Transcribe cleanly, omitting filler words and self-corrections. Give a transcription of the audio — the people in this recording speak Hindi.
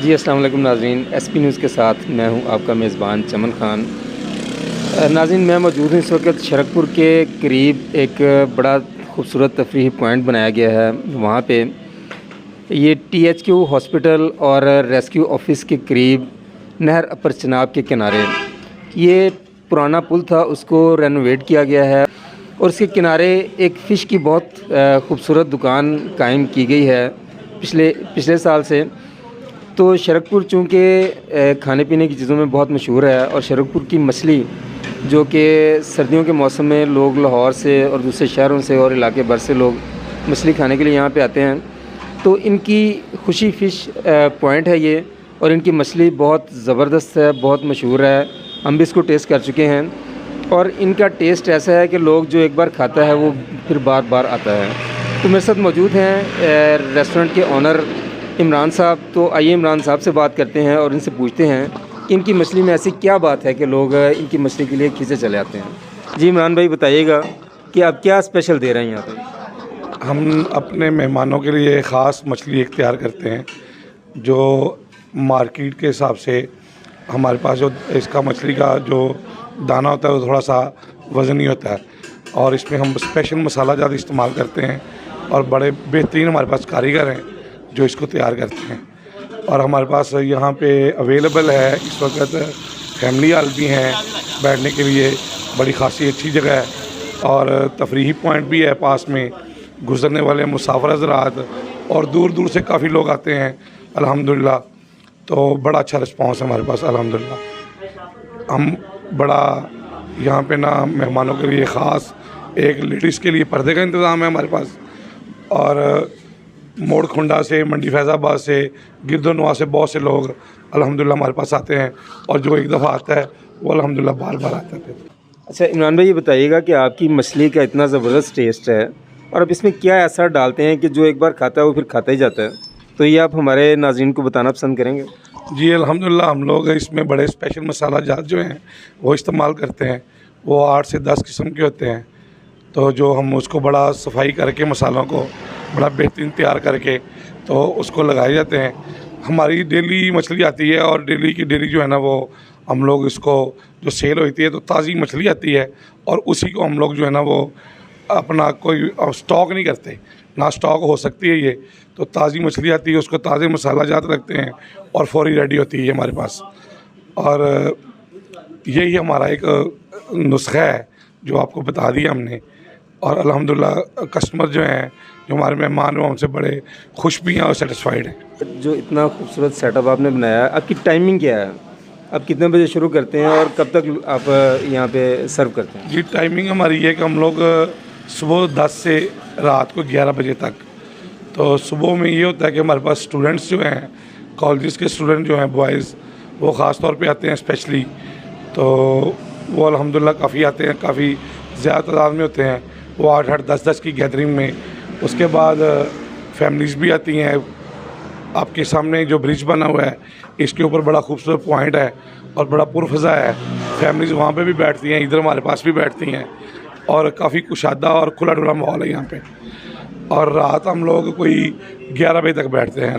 जी अस्सलाम वालेकुम नाज़रीन, एसपी न्यूज़ के साथ मैं हूं आपका मेज़बान चमन खान। नाज़रीन, मैं मौजूद हूं इस वक्त शरकपुर के करीब एक बड़ा खूबसूरत तफरीही पॉइंट बनाया गया है। वहां पे ये टीएचक्यू हॉस्पिटल और रेस्क्यू ऑफिस के करीब नहर अपर चनाब के किनारे ये पुराना पुल था, उसको रेनोवेट किया गया है और उसके किनारे एक फ़िश की बहुत खूबसूरत दुकान कायम की गई है पिछले साल से। तो शरकपुर चूँकि खाने पीने की चीज़ों में बहुत मशहूर है और शरकपुर की मछली जो कि सर्दियों के मौसम में लोग लाहौर से और दूसरे शहरों से और इलाके भर से लोग मछली खाने के लिए यहाँ पे आते हैं, तो इनकी खुशी फ़िश पॉइंट है ये और इनकी मछली बहुत ज़बरदस्त है, बहुत मशहूर है। हम भी इसको टेस्ट कर चुके हैं और इनका टेस्ट ऐसा है कि लोग जो एक बार खाता है वो फिर बार बार आता है। तो मेरे साथ मौजूद हैं रेस्टोरेंट के ऑनर इमरान साहब। तो आइए इमरान साहब से बात करते हैं और इनसे पूछते हैं कि इनकी मछली में ऐसी क्या बात है कि लोग इनकी मछली के लिए खींचे चले आते हैं। जी इमरान भाई, बताइएगा कि आप क्या स्पेशल दे रहे हैं यहाँ पर। हम अपने मेहमानों के लिए ख़ास मछली एक तैयार करते हैं जो मार्केट के हिसाब से हमारे पास जो इसका मछली का जो दाना होता है वो थोड़ा सा वज़नी होता है और इसमें हम स्पेशल मसाला ज़्यादा इस्तेमाल करते हैं और बड़े बेहतरीन हमारे पास कारीगर हैं जो इसको तैयार करते हैं। और हमारे पास यहाँ पे अवेलेबल है इस वक्त फैमिली हॉल भी हैं बैठने के लिए, बड़ी खासी अच्छी जगह है और तफरीही पॉइंट भी है पास में। गुज़रने वाले मुसाफिर हज़रात और दूर दूर से काफ़ी लोग आते हैं अल्हम्दुलिल्लाह। तो बड़ा अच्छा रिस्पांस है हमारे पास अल्हम्दुलिल्लाह। हम बड़ा यहाँ पे ना मेहमानों के लिए ख़ास एक लेडीज़ के लिए पर्दे का इंतज़ाम है हमारे पास और मोड़ खुंडा से, मंडी फैज़ाबाद से, गिरदोनवा से बहुत से लोग अल्हम्दुलिल्लाह हमारे पास आते हैं और जो एक दफ़ा आता है वो अल्हम्दुलिल्लाह बार बार आता है। अच्छा इमरान भाई, ये बताइएगा कि आपकी मछली का इतना ज़बरदस्त टेस्ट है और अब इसमें क्या ऐसा डालते हैं कि जो एक बार खाता है वो फिर खाता ही जाता है, तो ये आप हमारे नाज़रीन को बताना पसंद करेंगे। जी अल्हम्दुलिल्लाह, हम लोग इसमें बड़े स्पेशल मसाला जात जो हैं वो इस्तेमाल करते हैं। वो 8 से 10 किस्म के होते हैं, तो जो हम उसको बड़ा सफाई करके मसालों को बड़ा बेहतरीन तैयार करके तो उसको लगाए जाते हैं। हमारी डेली मछली आती है और डेली की डेली जो है ना वो हम लोग इसको जो सेल होती है तो ताज़ी मछली आती है और उसी को हम लोग जो है ना वो अपना कोई स्टॉक नहीं करते, ना स्टॉक हो सकती है ये, तो ताज़ी मछली आती है उसको ताज़े मसाला जात रखते हैं और फौरी रेडी होती है हमारे पास। और यही हमारा एक नुस्खा है जो आपको बता दिया हमने और अल्हम्दुलिल्लाह कस्टमर जो हैं, जो हमारे मेहमान हैं, हमसे बड़े खुश भी हैं और सेटिस्फाइड हैं। जो इतना खूबसूरत सेटअप आपने बनाया, आपकी टाइमिंग क्या है? आप कितने बजे शुरू करते हैं और कब तक आप यहाँ पे सर्व करते हैं? जी टाइमिंग हमारी ये है कि हम लोग सुबह 10 से रात को 11 बजे तक। तो सुबह में ये होता है कि हमारे पास स्टूडेंट्स जो हैं, कॉलेजेस के स्टूडेंट जो हैं बॉयज़, वो ख़ास तौर पे आते हैं स्पेशली, तो वो अल्हम्दुलिल्लाह काफ़ी आते हैं, काफ़ी ज़्यादा तादाद में होते हैं वो 8-8, 10-10 की गैदरिंग में। उसके बाद फैमिलीज़ भी आती हैं। आपके सामने जो ब्रिज बना हुआ है इसके ऊपर बड़ा खूबसूरत पॉइंट है और बड़ा पुरफ़ज़ा है। फैमिलीज़ वहाँ पे भी बैठती हैं, इधर हमारे पास भी बैठती हैं और काफ़ी कुशादा और खुला डुला माहौल है यहाँ पे। और रात हम लोग कोई 11 बजे तक बैठते हैं।